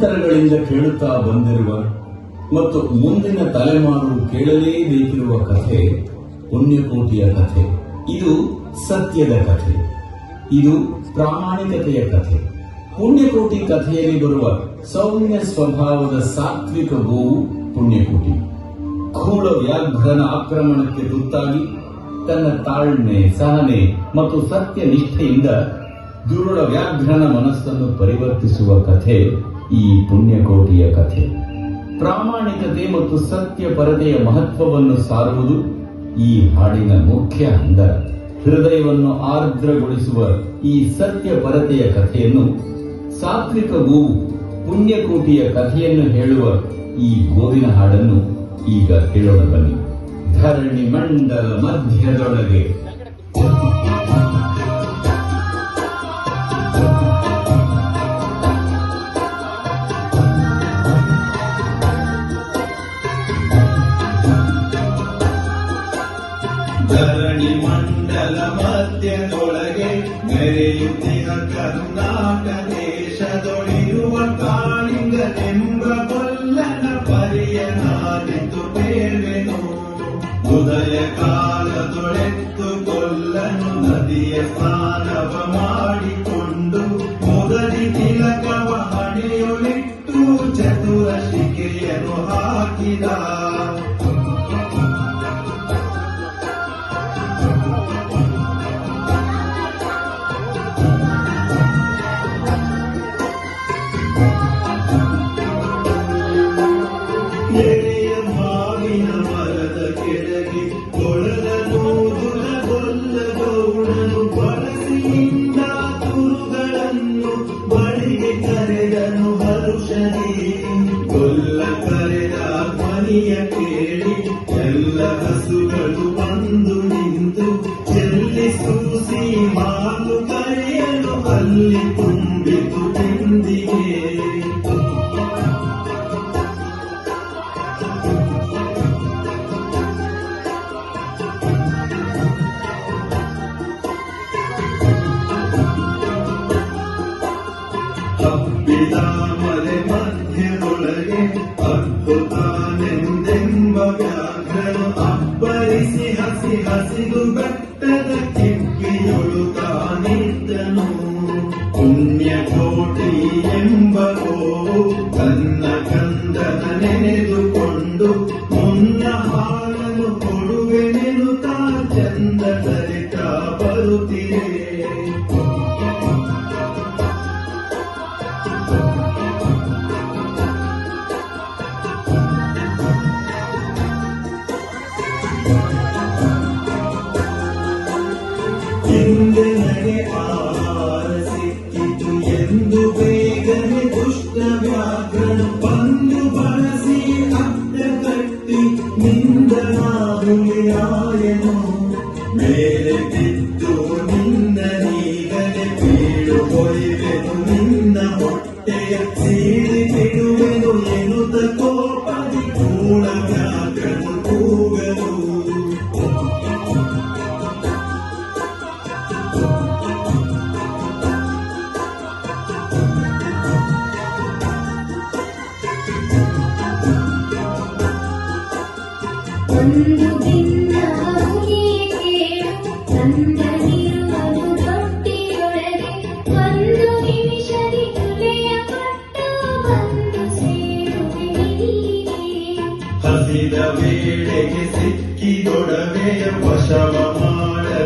ತಲೆಮಾಂತರಗಳಿಂದ ಕೇಳುತ್ತಾ ಬಂದಿರುವ ಮತ್ತು ಮುಂದಿನ ತಲೆಮಾರು ಕೇಳಲೇಬೇಕಿರುವ ಕಥೆ ಪುಣ್ಯಕೋಟಿಯ ಕಥೆ. ಇದು ಸತ್ಯದ ಕಥೆ, ಇದು ಪ್ರಾಮಾಣಿಕತೆಯ ಕಥೆ. ಪುಣ್ಯಕೋಟಿ ಕಥೆಯಲ್ಲಿ ಬರುವ ಸೌಮ್ಯ ಸ್ವಭಾವದ ಸಾತ್ವಿಕ ಗೋವು ಪುಣ್ಯಕೋಟಿ. ಕ್ರೂರ ವ್ಯಾಘ್ರನ ಆಕ್ರಮಣಕ್ಕೆ ತುತ್ತಾಗಿ ತನ್ನ ತಾಳ್ಮೆ, ಸಹನೆ ಮತ್ತು ಸತ್ಯ ನಿಷ್ಠೆಯಿಂದ ದುರುಳ ವ್ಯಾಘ್ರನ ಮನಸ್ಸನ್ನು ಪರಿವರ್ತಿಸುವ ಕಥೆ ಈ ಪುಣ್ಯಕೋಟಿಯ ಕಥೆ. ಪ್ರಾಮಾಣಿಕತೆ ಮತ್ತು ಸತ್ಯ ಪರತೆಯ ಮಹತ್ವವನ್ನು ಸಾರುವುದು ಈ ಹಾಡಿನ ಮುಖ್ಯ ಹಂದ. ಹೃದಯವನ್ನು ಆರ್ದ್ರಗೊಳಿಸುವ ಈ ಸತ್ಯ ಪರತೆಯ ಕಥೆಯನ್ನು, ಸಾತ್ವಿಕ ಗೋವು ಪುಣ್ಯಕೋಟಿಯ ಕಥೆಯನ್ನು ಹೇಳುವ ಈ ಗೋವಿನ ಹಾಡನ್ನು ಈಗ ಕೇಳೋಣ ಬನ್ನಿ. ಧರಣಿ ಮಂಡಲ ಮಧ್ಯದೊಳಗೆ ಧರಣಿ ಮಂಡಲ ಮಧ್ಯದೊಳಗೆ ಮೆರೆಯುತ್ತಿಹ ಕರ್ನಾಟ ದೇಶದೊಳಿರುವ ಕಾಳಿಂಗನೆಂಬ ಕೊಲ್ಲನ ಪರಿಯನಾದಿತು ಬೇರ್ವೆನು. ಉದಯ ಕಾಲದೊಳೆತ್ತು ಕೊಲ್ಲನು ನದಿಯ ಸ್ನಾನವ ಮಾಡಿಕೊಂಡು ಮೊದಲಿ ತಿಲಕವ ಹಣೆಯೊಳಿಟ್ಟು ಚತುರ ಶಿಕೆಯನ್ನು ಹಾಕಿದ. ಎಳೆಯ ಮಾವಿನ ಮರದ ಕೆಳಗೆ ಕೊಳಲನು ದುರಗೊಲ್ಲ ಗೌಡನು ಬಳಸಿಯಿಂದ ತುರುಗಳನ್ನು ಬಳಿಗೆ ಕರೆದನು ಹರುಷನೇ. ಕೊಲ್ಲ ಕರೆದ ಧ್ವನಿಯ ಕೇಳಿ ಎಲ್ಲ ಹಸುಗಳು ಬಂದು ನಿಂತು ಚೆಲ್ಲಿ ಸೂಸಿ ಹಾಲು ಕರೆಯಲು ಅಲ್ಲಿ ತುಂಬಿತು ಬಿಂದಿಗೆ. ಹಬ್ಬಿದ ಮಲೆ ಮಧ್ಯದೊಳಗೆ ಅದ್ಭುತಾನೆಂದೆಂಬ ವ್ಯಾಘ್ರನು ಅಬ್ಬರಿಸಿ ಹಸಿದು ಬೆಟ್ಟದ ಕಿಕ್ಕಿಯೊಳು ತಾನಿದ್ದನು. ಪುಣ್ಯಕೋಟಿ ಎಂಬ ಗೋವು ತನ್ನ ಕಂದನ ನೆನೆದುಕೊಂಡು ಮುನ್ನ ಹಾಡಲು ಕೊಡುವೆನೆನು ತಾ ಚಂದ ಕರಿತ ಬರುತ್ತಿದೆ. ಹಿಂದೆ ನಗೆ ಆಹಾರ ಸಿಕ್ಕಿತು ಎಂದು ಬೇಗನೆ ದುಷ್ಟ ವ್ಯಾಘ್ರನು ಬಂದು ಬಳಸಿ ಅಡ್ಡ ಕಟ್ಟಿ ನಿಂದನಾಗುಳಿಯಾಯನು. ಮೇಲೆ ಬಿದ್ದು ನಿನ್ನ ನೀಗನೆ ಬೀಳು ಹೊಯ್ವೆನು ನಿನ್ನ ಹೊಟ್ಟೆಯ ಸೀಳಿ ಬಿಡುವೆನು ಎನ್ನುತ್ತ ಕೋಪದಿ ಕೂಳ ವ್ಯಾಘ್ರನು ಕೂಗಲು. ಒಂದು ದಿನ ಕೇಳು ತಂದನಿರುವನು ತೊಟ್ಟಿಯೊಳಗೆ. ಒಂದು ನಿಮಿಷದಿ ತುಲೆಯ ಕೊಟ್ಟು ಬಂದು ಸೇರುವೆ ನೀನೇ. ಹಸಿದ ವೇಳೆಗೆ ಸಿಕ್ಕಿದೊಡವೆಯ ವಶವ ಮಾಡದೆ